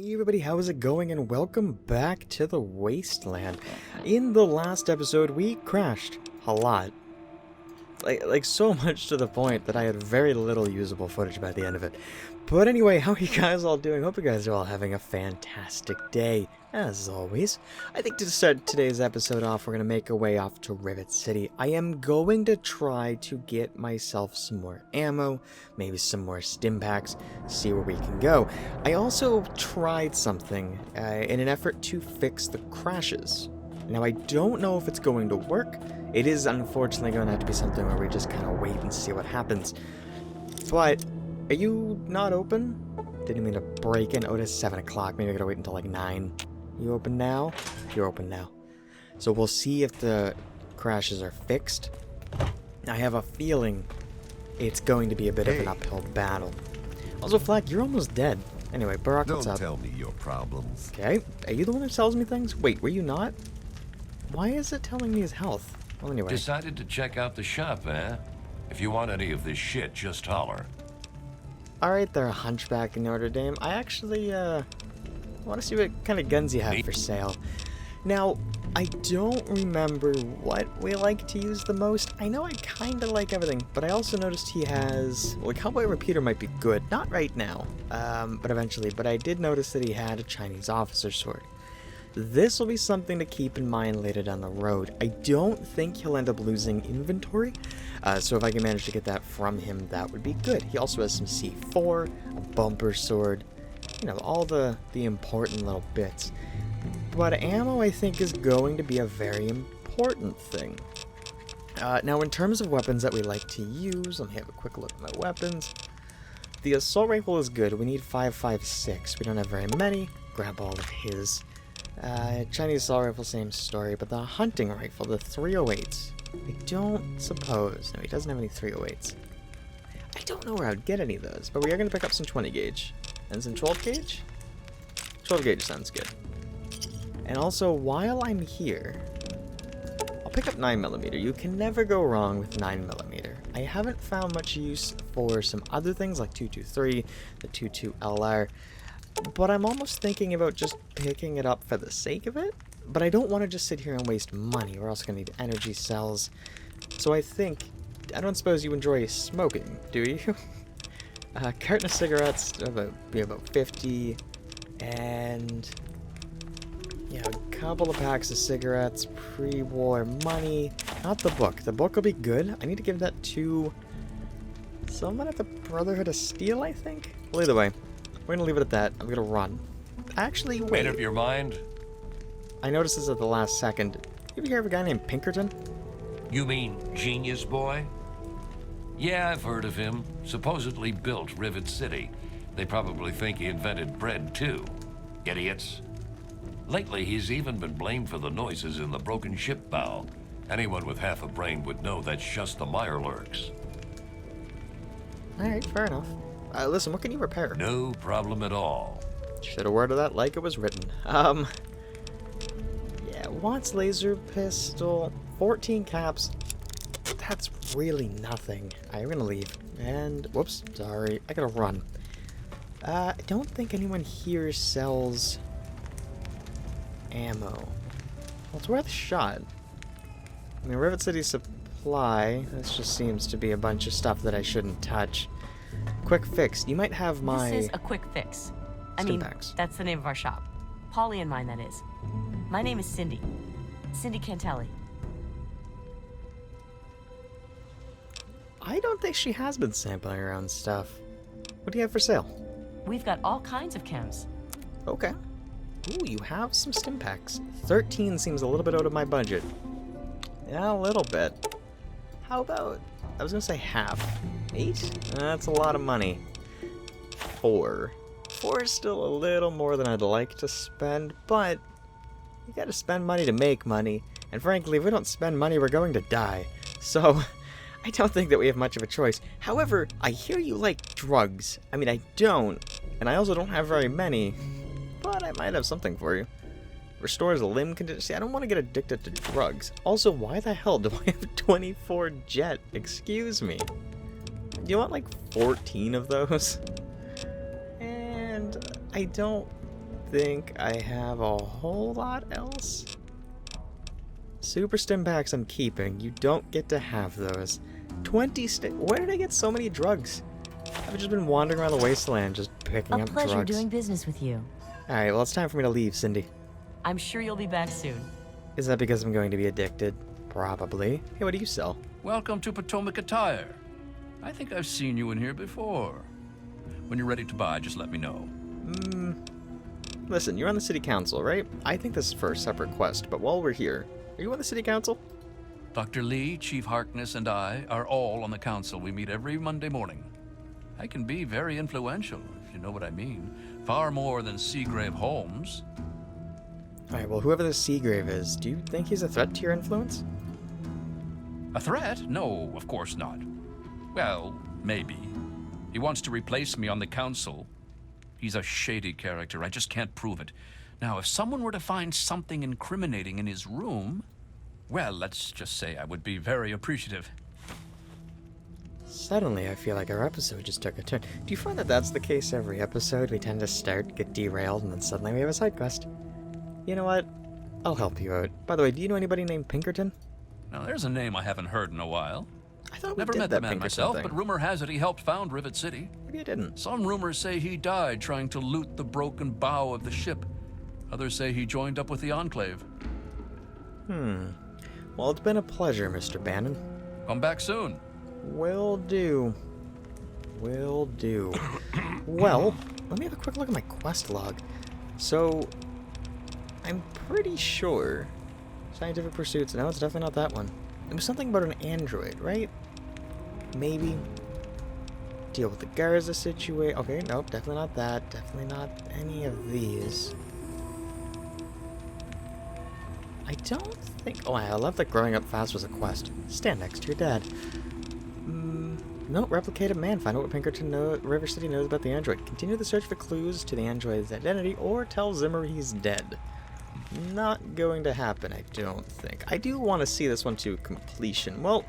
Hey everybody, how is it going? And welcome back to the Wasteland. In the last episode, we crashed a lot. Like so much to the point that I had very little usable footage by the end of it. But anyway, how are you guys all doing? Hope you guys are all having a fantastic day, as always. I think to start today's episode off, we're going to make our way off to Rivet City. I am going to try to get myself some more ammo, maybe some more stim packs, see where we can go. I also tried something in an effort to fix the crashes. Now, I don't know if it's going to work. It is unfortunately going to have to be something where we just kind of wait and see what happens. But, are you not open? Didn't mean to break in. Oh, it is 7 o'clock. Maybe I gotta wait until like 9. You open now? You're open now. So we'll see if the crashes are fixed. I have a feeling it's going to be a bit of an uphill battle. Also, Flack, you're almost dead. Anyway, Barack, what's up? Don't tell me your problems. Okay. Are you the one who tells me things? Wait, were you not? Why is it telling me his health? Well, anyway. Decided to check out the shop, eh? If you want any of this shit, just holler. Alright there, Hunchback in Notre Dame. I actually, want to see what kind of guns you have for sale. Now, I don't remember what we like to use the most. I know I kind of like everything, but I also noticed he has... Well, a Cowboy Repeater might be good. Not right now, but eventually. But I did notice that he had a Chinese officer sword. This will be something to keep in mind later down the road. I don't think he'll end up losing inventory, so if I can manage to get that from him, that would be good. He also has some C4, a bumper sword, you know, all the important little bits. But ammo, I think, is going to be a very important thing. Now, in terms of weapons that we like to use, let me have a quick look at my weapons. The assault rifle is good. We need 5.56. We don't have very many. Grab all of his. Chinese assault rifle, same story, but the hunting rifle, the 308s, I don't suppose. No, he doesn't have any 308s. I don't know where I'd get any of those, but we are going to pick up some 20 gauge. And some 12 gauge? 12 gauge sounds good. And also, while I'm here, I'll pick up 9mm. You can never go wrong with 9mm. I haven't found much use for some other things like 223, the 22LR, but I'm almost thinking about just picking it up for the sake of it. But I don't want to just sit here and waste money. We're also going to need energy cells. So I don't suppose you enjoy smoking, do you? A carton of cigarettes, be about 50, and yeah, a couple of packs of cigarettes, pre-war money. Not the book. The book will be good. I need to give that to someone at the Brotherhood of Steel, I think? Well, either way, we're going to leave it at that. I'm going to run. Actually, wait. Made up your mind? I noticed this at the last second. You ever hear of a guy named Pinkerton? You mean Genius Boy? Yeah, I've heard of him. Supposedly built Rivet City. They probably think he invented bread, too. Idiots. Lately, he's even been blamed for the noises in the broken ship bow. Anyone with half a brain would know that's just the Mirelurks. Alright, fair enough. Listen, what can you repair? No problem at all. Should have worded that like it was written. Yeah, Watt's laser pistol, 14 caps. That's really nothing. Alright, we're gonna leave. And, whoops, sorry, I gotta run. I don't think anyone here sells ammo. Well, it's worth a shot. I mean, Rivet City Supply, this just seems to be a bunch of stuff that I shouldn't touch. Quick fix. You might have my... This is a quick fix. I mean, that's the name of our shop. Polly and mine, that is. My name is Cindy. Cindy Cantelli. I don't think she has been sampling her own stuff. What do you have for sale? We've got all kinds of chems. Okay. Ooh, you have some stim packs. 13 seems a little bit out of my budget. Yeah, a little bit. How about... I was gonna say half. 8? That's a lot of money. 4. 4 is still a little more than I'd like to spend, but you gotta spend money to make money. And frankly, if we don't spend money, we're going to die. So, I don't think that we have much of a choice. However, I hear you like drugs. I mean, I don't, and I also don't have very many, but I might have something for you. Restores limb condition. See, I don't want to get addicted to drugs. Also, why the hell do I have 24 jet? Excuse me. Do you want like 14 of those? And I don't think I have a whole lot else. Super stim packs I'm keeping. You don't get to have those. 20 Where did I get so many drugs? I've just been wandering around the wasteland just picking up drugs. A pleasure doing business with you. Alright, well, it's time for me to leave, Cindy. I'm sure you'll be back soon. Is that because I'm going to be addicted? Probably. Hey, what do you sell? Welcome to Potomac Attire. I think I've seen you in here before. When you're ready to buy, just let me know. Listen, you're on the city council, right? I think this is for a separate quest, but while we're here, are you on the city council? Dr. Lee, Chief Harkness, and I are all on the council. We meet every Monday morning. I can be very influential, if you know what I mean. Far more than Seagrave Holmes. Alright, well, whoever this Seagrave is, do you think he's a threat to your influence? A threat? No, of course not. Well, maybe. He wants to replace me on the council. He's a shady character. I just can't prove it. Now, if someone were to find something incriminating in his room, well, let's just say I would be very appreciative. Suddenly, I feel like our episode just took a turn. Do you find that that's the case every episode? We tend to start, get derailed, and then suddenly we have a side quest. You know what? I'll help you out. By the way, do you know anybody named Pinkerton? Now, there's a name I haven't heard in a while. I thought we Never did met that the man Pinkerton myself, thing. but rumor has it he helped found Rivet City. Maybe I didn't. Some rumors say he died trying to loot the broken bow of the ship. Others say he joined up with the Enclave. Well, it's been a pleasure, Mr. Bannon. Come back soon. Will do. Will do. Well, let me have a quick look at my quest log. So, I'm pretty sure... Scientific pursuits. No, it's definitely not that one. It was something about an android, right? Maybe. Deal with the Garza situation. Okay, nope, definitely not that. Definitely not any of these. I don't think... Oh, I love that growing up fast was a quest. Stand next to your dad. No, replicate a man. Find out what Pinkerton River City knows about the android. Continue the search for clues to the android's identity, or tell Zimmer he's dead. Not going to happen, I don't think. I do want to see this one to completion. Well,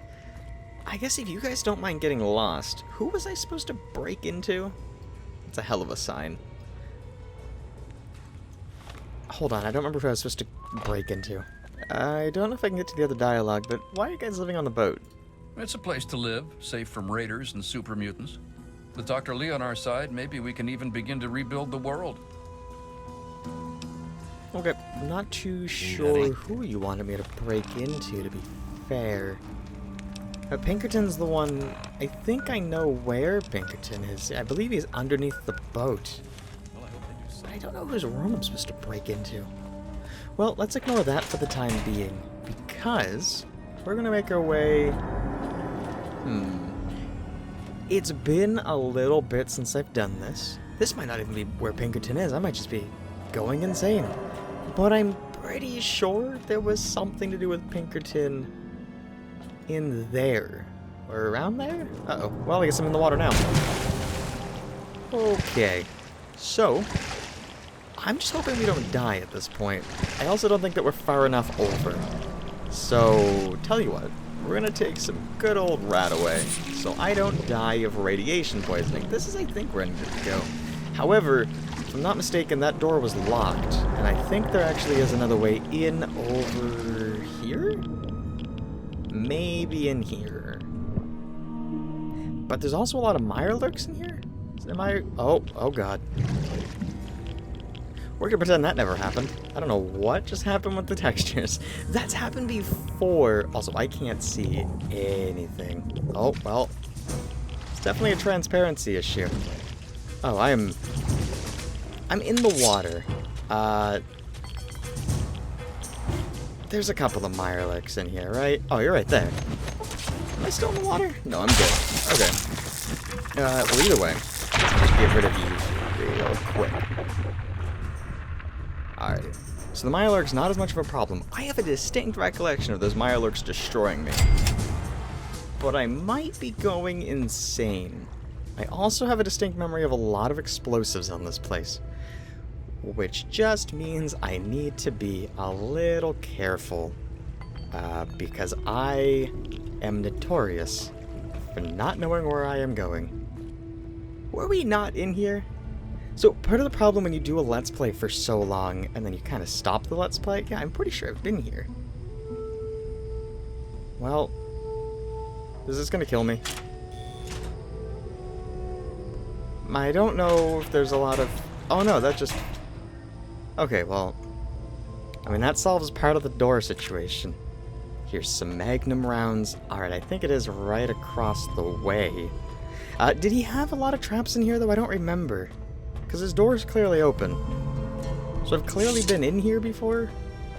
I guess if you guys don't mind getting lost, who was I supposed to break into? It's a hell of a sign. Hold on, I don't remember who I was supposed to break into. I don't know if I can get to the other dialogue, but why are you guys living on the boat? It's a place to live, safe from raiders and super mutants. With Dr. Lee on our side, maybe we can even begin to rebuild the world. Okay, I'm not too sure who you wanted me to break into, to be fair. Pinkerton's the one... I think I know where Pinkerton is. I believe he's underneath the boat. But I don't know whose room I'm supposed to break into. Well, let's ignore that for the time being, because we're going to make our way... It's been a little bit since I've done this. This might not even be where Pinkerton is. I might just be going insane. But I'm pretty sure there was something to do with Pinkerton in there. Or around there? Uh-oh. Well, I guess I'm in the water now. Okay. So, I'm just hoping we don't die at this point. I also don't think that we're far enough over. So, tell you what. We're gonna take some good old rat away, so I don't die of radiation poisoning. This is, I think, where I need to go. However, if I'm not mistaken, that door was locked, and I think there actually is another way in over here? Maybe in here. But there's also a lot of Mirelurks in here? Oh god. We're gonna pretend that never happened. I don't know what just happened with the textures. That's happened before. Also, I can't see anything. Oh, well. It's definitely a transparency issue. Oh, I'm in the water. There's a couple of Mirelurks in here, right? Oh, you're right there. Am I still in the water? No, I'm good. Okay. Well, either way, let's get rid of you real quick. Alright, so the Mirelurk's not as much of a problem. I have a distinct recollection of those Mirelurks destroying me. But I might be going insane. I also have a distinct memory of a lot of explosives on this place. Which just means I need to be a little careful. Because I am notorious for not knowing where I am going. Were we not in here? So, part of the problem when you do a Let's Play for so long, and then you kind of stop the Let's Play, yeah, I'm pretty sure I've been here. Well, is this gonna kill me? I don't know if there's a lot of... Oh no, that just... Okay, well... I mean, that solves part of the door situation. Here's some Magnum rounds. Alright, I think it is right across the way. Did he have a lot of traps in here, though? I don't remember. Because his door is clearly open. So I've clearly been in here before?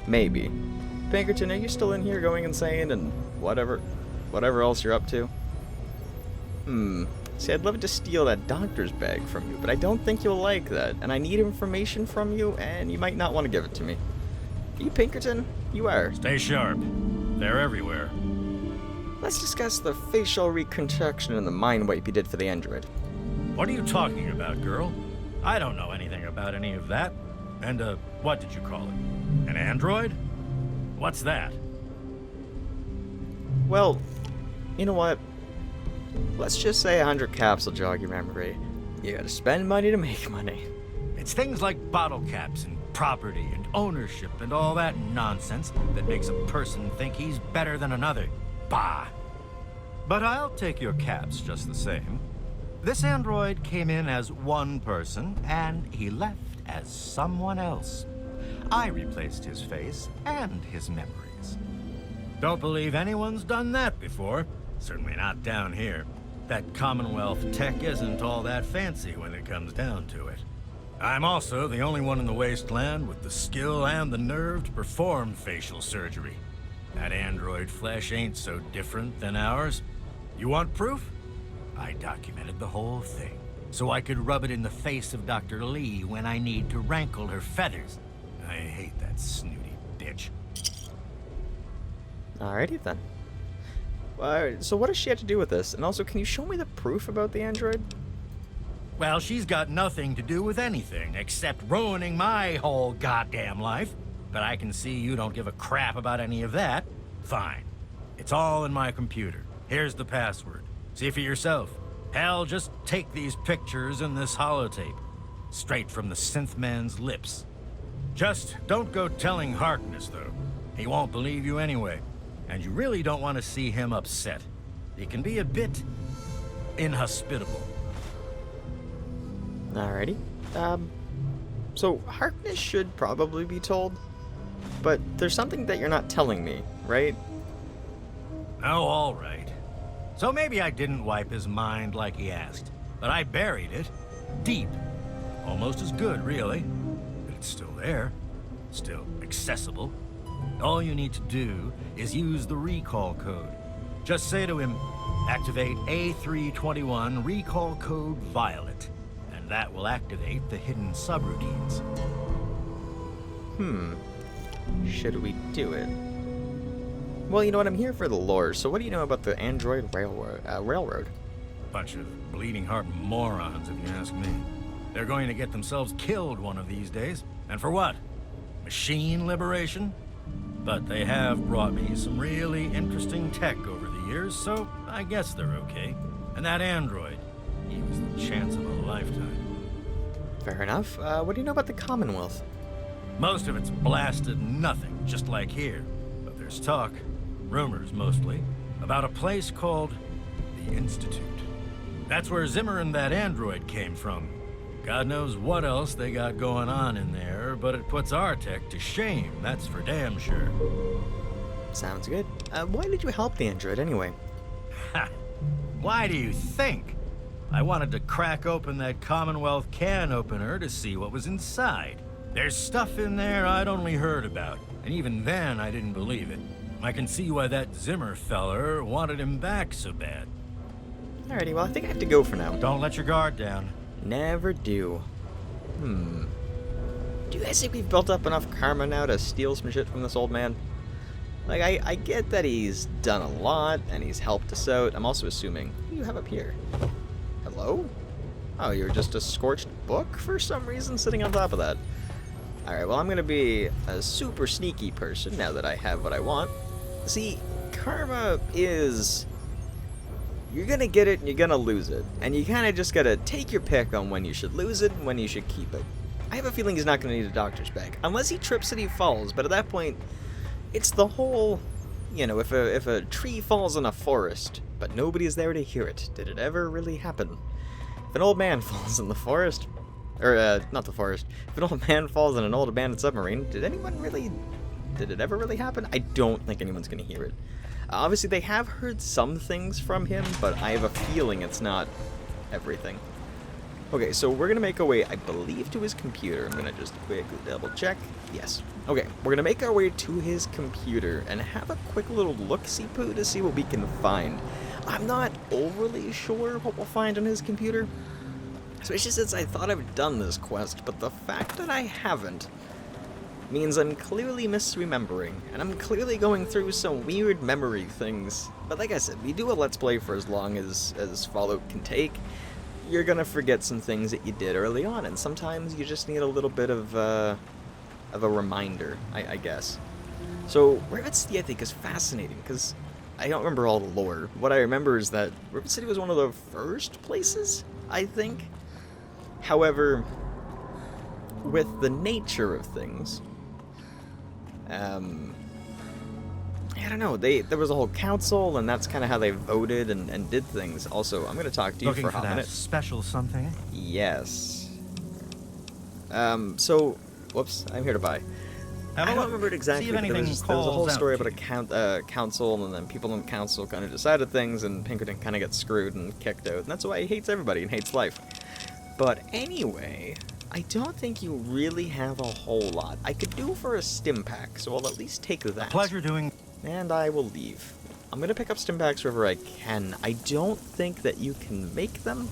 Maybe. Pinkerton, are you still in here going insane and whatever else you're up to? See, I'd love to steal that doctor's bag from you, but I don't think you'll like that. And I need information from you, and you might not want to give it to me. Are you Pinkerton? You are. Stay sharp. They're everywhere. Let's discuss the facial reconstruction and the mind wipe you did for the android. What are you talking about, girl? I don't know anything about any of that. And, what did you call it? An android? What's that? Well, you know what? Let's just say 100 caps will jog your memory. You gotta spend money to make money. It's things like bottle caps and property and ownership and all that nonsense that makes a person think he's better than another. Bah! But I'll take your caps just the same. This android came in as one person, and he left as someone else. I replaced his face and his memories. Don't believe anyone's done that before. Certainly not down here. That Commonwealth tech isn't all that fancy when it comes down to it. I'm also the only one in the Wasteland with the skill and the nerve to perform facial surgery. That android flesh ain't so different than ours. You want proof? I documented the whole thing, so I could rub it in the face of Dr. Lee when I need to rankle her feathers. I hate that snooty bitch. Alrighty then. So what does she have to do with this? And also, can you show me the proof about the android? Well, she's got nothing to do with anything except ruining my whole goddamn life. But I can see you don't give a crap about any of that. Fine. It's all in my computer. Here's the password. See for yourself. Hell, just take these pictures and this holotape. Straight from the synth man's lips. Just don't go telling Harkness, though. He won't believe you anyway. And you really don't want to see him upset. He can be a bit inhospitable. Alrighty. So Harkness should probably be told, but there's something that you're not telling me, right? Oh, all right. So maybe I didn't wipe his mind like he asked, but I buried it deep. Almost as good, really. But it's still there. Still accessible. All you need to do is use the recall code. Just say to him, activate A321 recall code Violet, and that will activate the hidden subroutines. Should we do it? Well, you know what? I'm here for the lore, so what do you know about the Android Railroad? Bunch of bleeding heart morons, if you ask me. They're going to get themselves killed one of these days. And for what? Machine liberation? But they have brought me some really interesting tech over the years, so I guess they're okay. And that android, he was the chance of a lifetime. Fair enough. What do you know about the Commonwealth? Most of it's blasted nothing, just like here. But there's talk, rumors mostly, about a place called the Institute. That's where Zimmer and that android came from. God knows what else they got going on in there, but it puts our tech to shame, that's for damn sure. Sounds good. Why did you help the android anyway? Ha! Why do you think? I wanted to crack open that Commonwealth can opener to see what was inside. There's stuff in there I'd only heard about, and even then I didn't believe it. I can see why that Zimmer feller wanted him back so bad. Alrighty, well I think I have to go for now. Don't let your guard down. Never do. Do you guys think we've built up enough karma now to steal some shit from this old man? Like, I get that he's done a lot, and he's helped us out. I'm also assuming... What do you have up here? Hello? Oh, you're just a scorched book for some reason sitting on top of that. Alright, well, I'm gonna be a super sneaky person now that I have what I want. See, karma is... You're gonna get it and you're gonna lose it. And you kind of just gotta take your pick on when you should lose it and when you should keep it. I have a feeling he's not gonna need a doctor's bag. Unless he trips and he falls, but at that point, it's the whole, you know, if a tree falls in a forest, but nobody's there to hear it, did it ever really happen? If an old man falls in the forest, or, not the forest, if an old man falls in an old abandoned submarine, did it ever really happen? I don't think anyone's gonna hear it. Obviously, they have heard some things from him, but I have a feeling it's not everything. Okay, so we're gonna make our way, I believe, to his computer. I'm gonna just quickly double check. Yes. Okay, we're gonna make our way to his computer and have a quick little look-see-poo to see what we can find. I'm not overly sure what we'll find on his computer, especially since I thought I've done this quest, but the fact that I haven't means I'm clearly misremembering, and I'm clearly going through some weird memory things. But like I said, we do a Let's Play for as long as Fallout can take. You're gonna forget some things that you did early on, and sometimes you just need a little bit of a reminder, I guess. So, Rivet City, I think, is fascinating, because I don't remember all the lore. What I remember is that Rivet City was one of the first places, I think. However, with the nature of things, I don't know, there was a whole council, and that's kind of how they voted and did things. Also, I'm going to talk to you for a minute. Special something? Yes. So, whoops, I'm here to buy. I don't remember it exactly, but there was a whole story about a council, and then people in the council kind of decided things, and Pinkerton kind of got screwed and kicked out, and that's why he hates everybody and hates life. But anyway, I don't think you really have a whole lot. I could do for a stim pack, so I'll at least take that. Pleasure doing. And I will leave. I'm going to pick up stim packs wherever I can. I don't think that you can make them.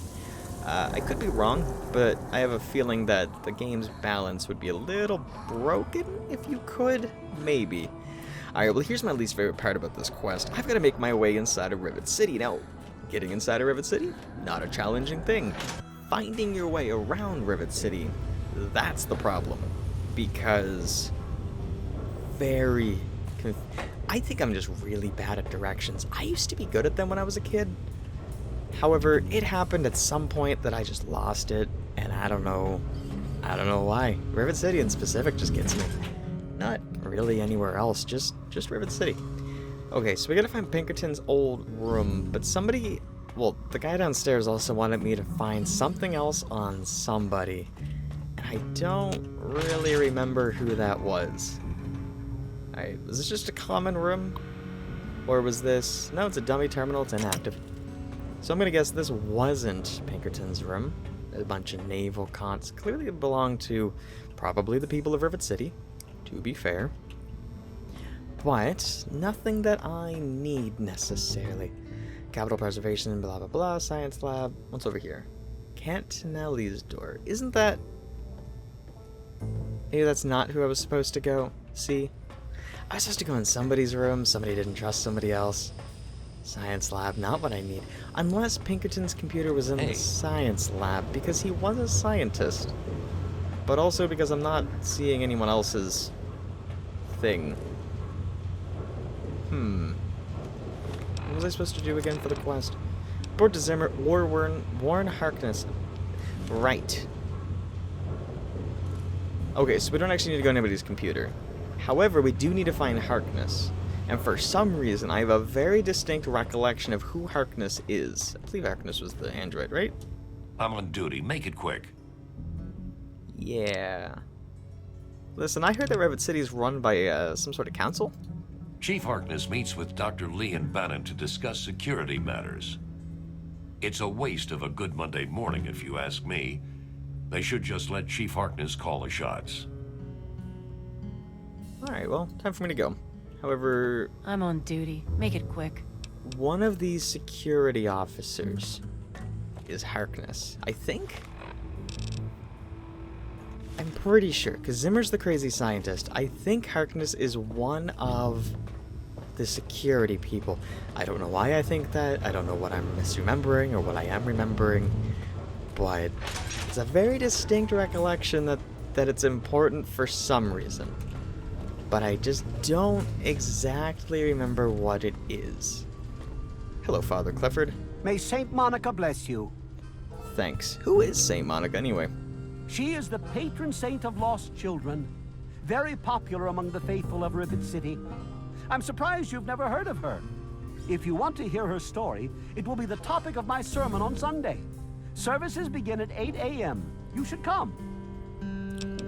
I could be wrong, but I have a feeling that the game's balance would be a little broken if you could. Maybe. Alright, well, here's my least favorite part about this quest. I've got to make my way inside of Rivet City. Now, getting inside of Rivet City, not a challenging thing. Finding your way around Rivet City, that's the problem. Because I think I'm just really bad at directions. I used to be good at them when I was a kid. However, it happened at some point that I just lost it, and I don't know why. Rivet City in specific just gets me. Not really anywhere else, just Rivet City. Okay, so we gotta find Pinkerton's old room, but somebody, well, the guy downstairs also wanted me to find something else on somebody. And I don't really remember who that was. Alright, was this just a common room? Or was this... No, it's a dummy terminal, it's inactive. So I'm gonna guess this wasn't Pinkerton's room. A bunch of naval cons. Clearly it belonged to probably the people of Rivet City, to be fair. But nothing that I need necessarily. Capital preservation, blah blah blah, science lab. What's over here? Cantinelli's door. Isn't that... Maybe that's not who I was supposed to go see? I was supposed to go in somebody's room, somebody didn't trust somebody else. Science lab, not what I need. Unless Pinkerton's computer was in the science lab, because he was a scientist. But also because I'm not seeing anyone else's thing. What was I supposed to do again for the quest? Report to Zimmer, Warren Harkness. Right. Okay, so we don't actually need to go on anybody's computer. However, we do need to find Harkness. And for some reason, I have a very distinct recollection of who Harkness is. I believe Harkness was the android, right? I'm on duty. Make it quick. Yeah. Listen, I heard that Rivet City is run by some sort of council? Chief Harkness meets with Dr. Lee and Bannon to discuss security matters. It's a waste of a good Monday morning, if you ask me. They should just let Chief Harkness call the shots. Alright, well, time for me to go. However... I'm on duty. Make it quick. One of these security officers is Harkness, I think? I'm pretty sure, because Zimmer's the crazy scientist. I think Harkness is one of the security people. I don't know why I think that. I don't know what I'm misremembering or what I am remembering. But it's a very distinct recollection that it's important for some reason. But I just don't exactly remember what it is. Hello, Father Clifford. May Saint Monica bless you. Thanks. Who is Saint Monica, anyway? She is the patron saint of lost children. Very popular among the faithful of Rivet City. I'm surprised you've never heard of her. If you want to hear her story, it will be the topic of my sermon on Sunday. Services begin at 8 a.m. You should come.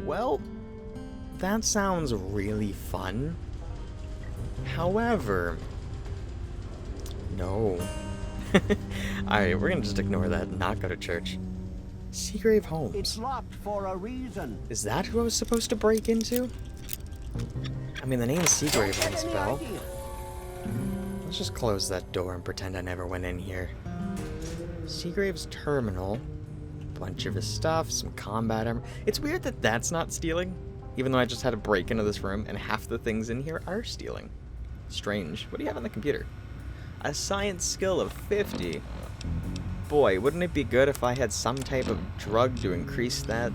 Well, that sounds really fun. However, no. Alright, we're gonna just ignore that and not go to church. Seagrave Homes. It's locked for a reason. Is that who I was supposed to break into? I mean, the name Seagrave rings a bell. Let's just close that door and pretend I never went in here. Seagrave's terminal. Bunch of his stuff, some combat armor. It's weird that that's not stealing, even though I just had to break into this room and half the things in here are stealing. Strange. What do you have on the computer? A science skill of 50. Boy, wouldn't it be good if I had some type of drug to increase that?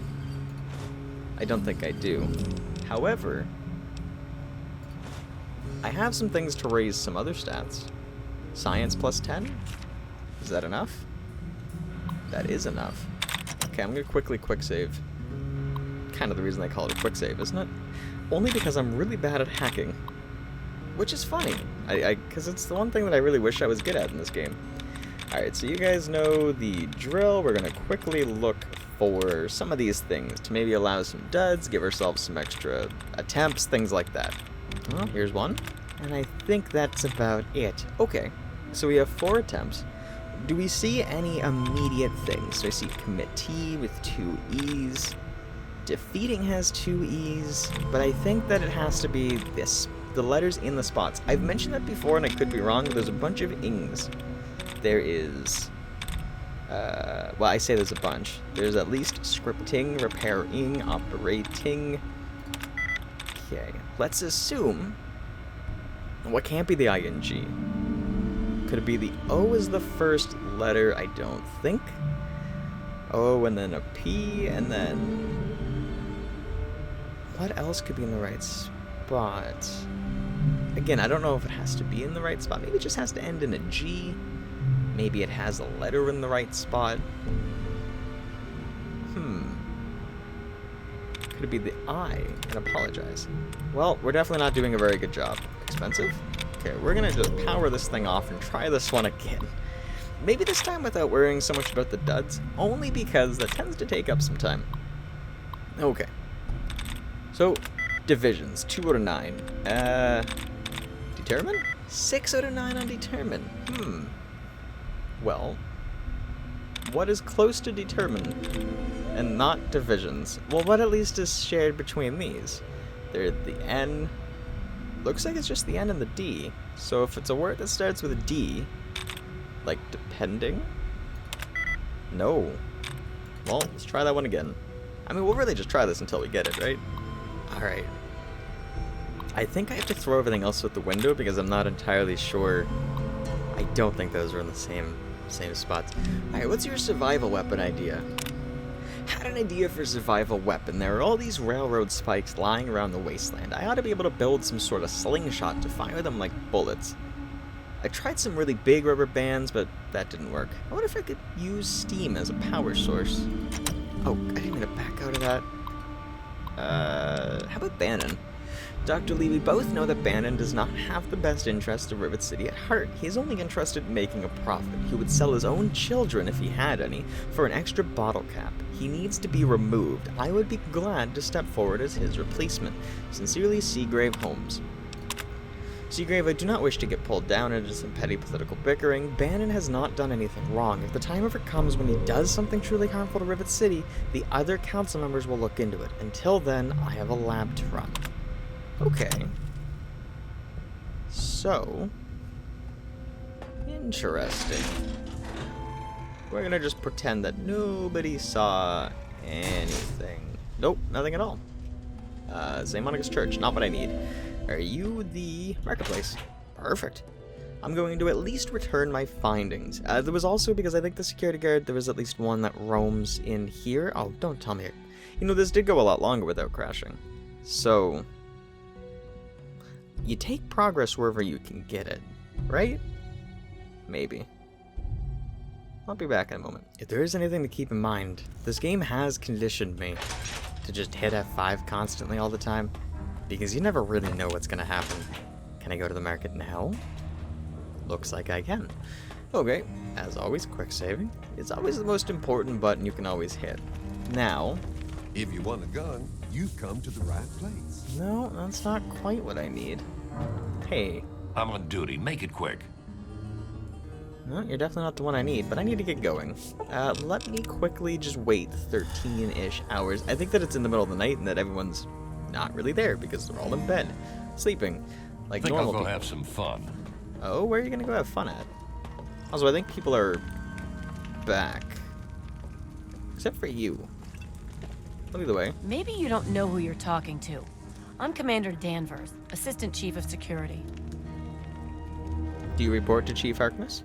I don't think I do. However, I have some things to raise some other stats. Science plus 10? Is that enough? That is enough. Okay, I'm gonna quickly quick save. Kind of the reason I call it a quick save, isn't it? Only because I'm really bad at hacking. Which is funny, because it's the one thing that I really wish I was good at in this game. Alright, so you guys know the drill. We're going to quickly look for some of these things to maybe allow some duds, give ourselves some extra attempts, things like that. Well, here's one. And I think that's about it. Okay, so we have 4 attempts. Do we see any immediate things? So I see committee with 2 E's. Defeating has 2 E's, but I think that it has to be this. The letters in the spots. I've mentioned that before and I could be wrong, but there's a bunch of ings. There is, well, I say there's a bunch. There's at least scripting, repairing, operating. Okay, let's assume, what can't be the ing? Could it be the O as the first letter? I don't think. O and then a P and then, what else could be in the right spot? Again, I don't know if it has to be in the right spot. Maybe it just has to end in a G. Maybe it has a letter in the right spot. Could it be the I? And apologize. Well, we're definitely not doing a very good job. Expensive? Okay, we're gonna just power this thing off and try this one again. Maybe this time without worrying so much about the duds, only because that tends to take up some time. Okay. So, divisions, 2 out of 9. Determine? 6 out of 9 on determine. Well, what is close to determine and not divisions? Well, what at least is shared between these? They're the N. Looks like it's just the N and the D. So if it's a word that starts with a D, like depending? No. Well, let's try that one again. I mean, we'll really just try this until we get it, right? Alright. I think I have to throw everything else out the window because I'm not entirely sure. I don't think those are in the same spots. Alright, what's your survival weapon idea? Had an idea for survival weapon. There are all these railroad spikes lying around the wasteland. I ought to be able to build some sort of slingshot to fire them like bullets. I tried some really big rubber bands, but that didn't work. I wonder if I could use steam as a power source. Oh, I didn't mean to back out of that. How about Bannon? Dr. Lee, we both know that Bannon does not have the best interests of Rivet City at heart. He is only interested in making a profit. He would sell his own children, if he had any, for an extra bottle cap. He needs to be removed. I would be glad to step forward as his replacement. Sincerely, Seagrave Holmes. Seagrave, I do not wish to get pulled down into some petty political bickering. Bannon has not done anything wrong. If the time ever comes when he does something truly harmful to Rivet City, the other council members will look into it. Until then, I have a lab to run. Okay. So, interesting. We're gonna just pretend that nobody saw anything. Nope, nothing at all. St. Monica's Church, not what I need. Are you the marketplace? Perfect. I'm going to at least return my findings. There was also, because I think the security guard, there was at least one that roams in here. Oh, don't tell me. You know, this did go a lot longer without crashing. So, you take progress wherever you can get it, right? Maybe. I'll be back in a moment. If there is anything to keep in mind, this game has conditioned me to just hit F5 constantly all the time, because you never really know what's gonna happen. Can I go to the market now? Looks like I can. Okay, as always, quick saving. It's always the most important button you can always hit. Now... If you want a gun, you've come to the right place. No, that's not quite what I need. Hey. I'm on duty. Make it quick. No, you're definitely not the one I need, but I need to get going. Let me quickly just wait 13-ish hours. I think that it's in the middle of the night and that everyone's not really there because they're all in bed, sleeping, like I think normal I'll go people. have some fun. Oh, where are you gonna go have fun at? Also, I think people are back. Except for you. But either way. Maybe you don't know who you're talking to. I'm Commander Danvers, Assistant Chief of Security. Do you report to Chief Harkness?